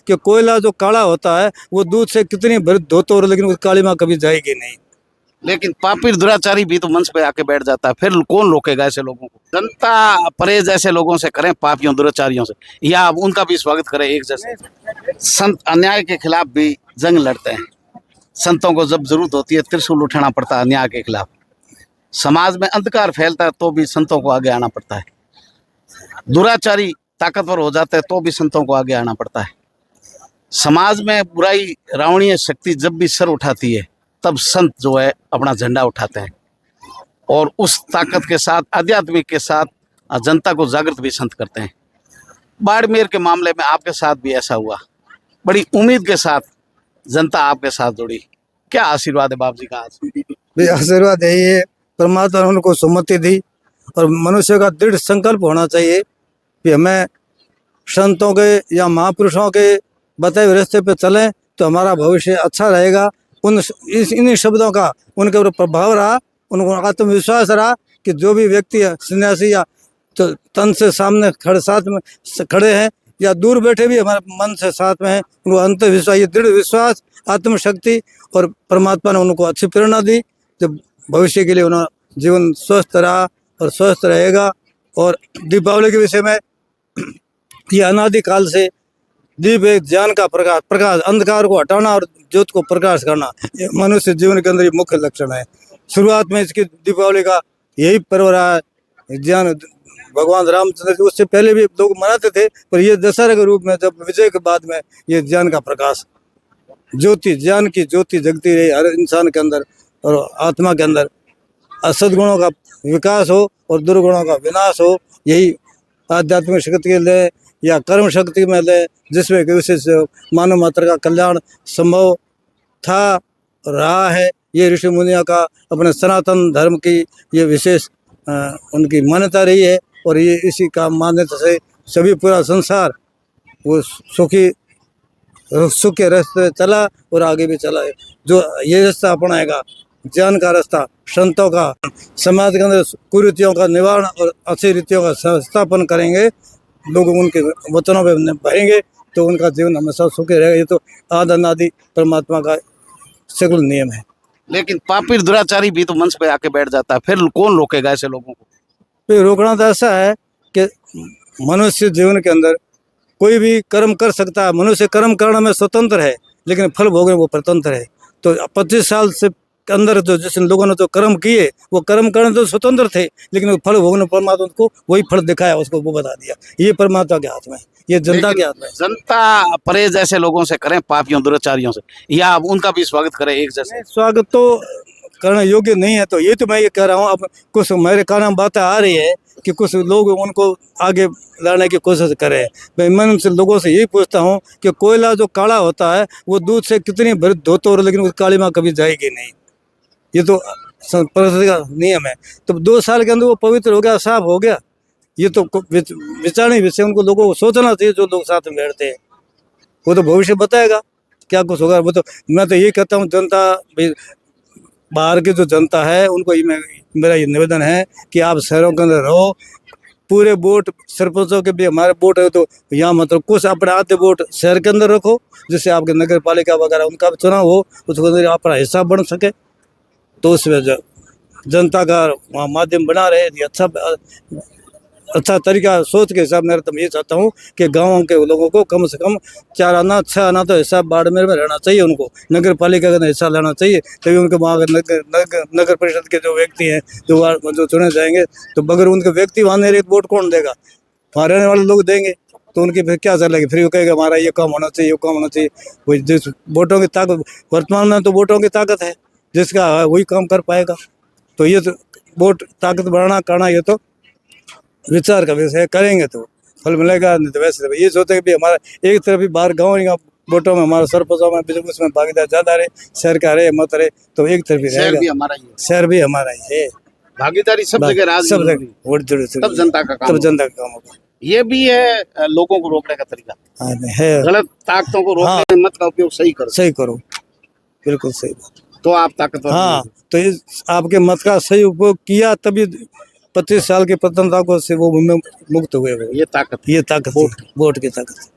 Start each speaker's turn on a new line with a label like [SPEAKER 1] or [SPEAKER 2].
[SPEAKER 1] कि कोयला जो काला होता है वो दूध से कितनी भर धोते हो, लेकिन उस काली माँ कभी जाएगी नहीं।
[SPEAKER 2] लेकिन पापी दुराचारी भी तो मंच पे आके बैठ जाता है, फिर कौन रोकेगा ऐसे लोगों को? जनता परहेज ऐसे लोगों से करें, पापियों दुराचारियों से, या आप उनका भी स्वागत करें एक जैसे? संत अन्याय के खिलाफ भी जंग लड़ते हैं। संतों को जब जरूरत होती है त्रिशूल उठाना पड़ता है अन्याय के खिलाफ। समाज में अंधकार फैलता है तो भी संतों को आगे आना पड़ता है। दुराचारी ताकतवर हो जाते हैं तो भी संतों को आगे आना पड़ता है। समाज में बुराई रावणीय शक्ति जब भी सर उठाती है तब संत जो है अपना झंडा उठाते हैं, और उस ताकत के साथ आध्यात्मिक के साथ जनता को जागृत भी संत करते हैं। बाड़मेर के मामले में आपके साथ भी ऐसा हुआ, बड़ी उम्मीद के साथ जनता आपके साथ जुड़ी। क्या आशीर्वाद है बाप जी का आज?
[SPEAKER 1] आशीर्वाद यही है, परमात्मा ने उनको सुमति दी और मनुष्य का दृढ़ संकल्प होना चाहिए कि हमें संतों के या महापुरुषों के बताए हुए रास्ते पे चलें तो हमारा भविष्य अच्छा रहेगा। इन्हीं शब्दों का उनके ऊपर प्रभाव रहा, उनको आत्मविश्वास रहा कि जो भी व्यक्ति है सन्यासी या तो तन से सामने साथ में खड़े हैं या दूर बैठे भी हमारे मन से साथ में हैं, उनको अंतविश्वास, ये दृढ़ विश्वास, आत्मशक्ति और परमात्मा ने उनको अच्छी प्रेरणा दी। जब भविष्य के लिए उन्होंने जीवन स्वस्थ रहा और स्वस्थ रहेगा। और दीपावली के विषय में ये अनादिकाल से दीप एक ज्ञान का प्रकाश अंधकार को हटाना और ज्योत को प्रकाश करना, ये मनुष्य जीवन के अंदर ये मुख्य लक्षण है। शुरुआत में इसकी दीपावली का यही पर्व रहा है। ज्ञान भगवान रामचंद्र जी उससे पहले भी लोग मनाते थे, पर ये दशहरा के रूप में जब विजय के बाद में ये ज्ञान का प्रकाश, ज्योति, ज्ञान की ज्योति जगती रही हर इंसान के अंदर और आत्मा के अंदर। सद्गुणों का विकास हो और दुर्गुणों का विनाश हो, यही आध्यात्मिक शक्ति के लिए या कर्म शक्ति में ले, जिसमें कि विशेष मानव मात्र का कल्याण संभव था रहा है। ये ऋषि मुनियों का अपने सनातन धर्म की ये विशेष उनकी मान्यता रही है, और ये इसी का मान्यता से सभी पूरा संसार वो सुख के रास्ते चला और आगे भी चला है। जो ये रास्ता अपनाएगा, ज्ञान का रास्ता, संतों का, समाज के अंदर कुरीतियों का निवारण और अच्छी रीतियों का संस्थापन करेंगे, लोग उनके वचनों पे बहेंगे तो उनका जीवन हमेशा सुखी रहेगा। ये तो आदि अनादि परमात्मा का सगुण नियम है।
[SPEAKER 2] लेकिन पापी दुराचारी भी तो मंच पे आके बैठ जाता है, फिर कौन रोकेगा ऐसे लोगों को?
[SPEAKER 1] फिर रोकना तो ऐसा है कि मनुष्य जीवन के अंदर कोई भी कर्म कर सकता है। मनुष्य कर्म करने में स्वतंत्र है, लेकिन फल भोगने वो स्वतंत्र है। तो 25 साल से के अंदर जो जिस लोगों ने जो कर्म किए वो कर्म करने तो स्वतंत्र थे, लेकिन वो फल भोगने परमात्मा को वही फल दिखाया, उसको वो बता दिया। ये परमात्मा के हाथ में, ये जनता के हाथ में।
[SPEAKER 2] जनता परहेज ऐसे लोगों से करें, पापियों दुराचारियों से, या आप उनका भी स्वागत करें एक जैसे?
[SPEAKER 1] स्वागत तो करना योग्य नहीं है, तो ये तो मैं ये कह रहा हूँ। अब कुछ मेरे कान में बातें आ रही है कि कुछ लोग उनको आगे लाने की कोशिश करें। मैं उनसे लोगों से यही पूछता हूँ कि कोयला जो काला होता है वो दूध से कितनी भर धोते हो, लेकिन उस काली माँ कभी जाएगी नहीं। ये तो प्रकृति का नियम है। तो 2 साल के अंदर वो पवित्र हो गया, साफ हो गया। ये तो विचारणी विषय उनको लोगों को सोचना चाहिए। जो लोग साथ में बैठते हैं वो तो भविष्य बताएगा क्या कुछ होगा। वो तो मैं तो ये कहता हूँ, जनता बाहर की जो जनता है उनको मेरा ये निवेदन है कि आप शहरों के अंदर रहो। पूरे वोट सरपंचों के भी हमारे वोट है, तो यहाँ मतलब कुछ अपने आधे वोट शहर के अंदर रखो, जिससे आपके नगर पालिका वगैरह उनका भी चुनाव हो, उसके अंदर अपना हिस्सा बन सके। तो उसमें जनता का माध्यम बना रहे, अच्छा तरीका सोच के हिसाब में। तो मैं ये चाहता हूँ कि गाँव के लोगों को कम से कम 4 आना 6 आना तो हिस्सा बाड़मेर में रहना चाहिए। उनको नगर पालिका का हिस्सा लेना चाहिए, तभी उनके वहाँ नगर परिषद के जो व्यक्ति हैं जो चुने जाएंगे, तो बगैर उनके व्यक्ति वहाँ नहीं रहे वोट कौन देगा? वहाँ रहने वाले लोग देंगे, तो उनकी फिर क्या चलेगी? फिर वो कहेगा हमारा ये काम होना चाहिए, ये काम होना चाहिए। वही जिस वोटों की ताकत वर्तमान में तो वोटों की ताकत है, जिसका वही काम कर पाएगा। तो ये तो वोट ताकत बढ़ाना करना ये तो विचार का विषय, करेंगे तो फल मिलेगा, नहीं तो वैसे ये सोचते हैं कि हमारा एक तरफ ही बाहर गाँव वोटों में हमारा सरपंचों में बिजनेस में भागीदार ज्यादा रहे, शहर का रहे मत रहे, तो एक तरफ ही रहेगा। शहर भी हमारा ही है,
[SPEAKER 2] भागीदारी सब जगह,
[SPEAKER 1] सब जगह वोट जुड़े,
[SPEAKER 2] तब जनता का काम होगा। ये भी है लोगों को रोकने का तरीका
[SPEAKER 1] है।
[SPEAKER 2] गलत ताकतों को रोकने मत का उपयोग सही करो, बिल्कुल सही बात। तो आप ताकतवर, हाँ, तो ये आपके मत का सही उपयोग किया तभी 25 साल की प्रतंत्रता को से वो मुक्त हुए। ये ताकत वोट की ताकत।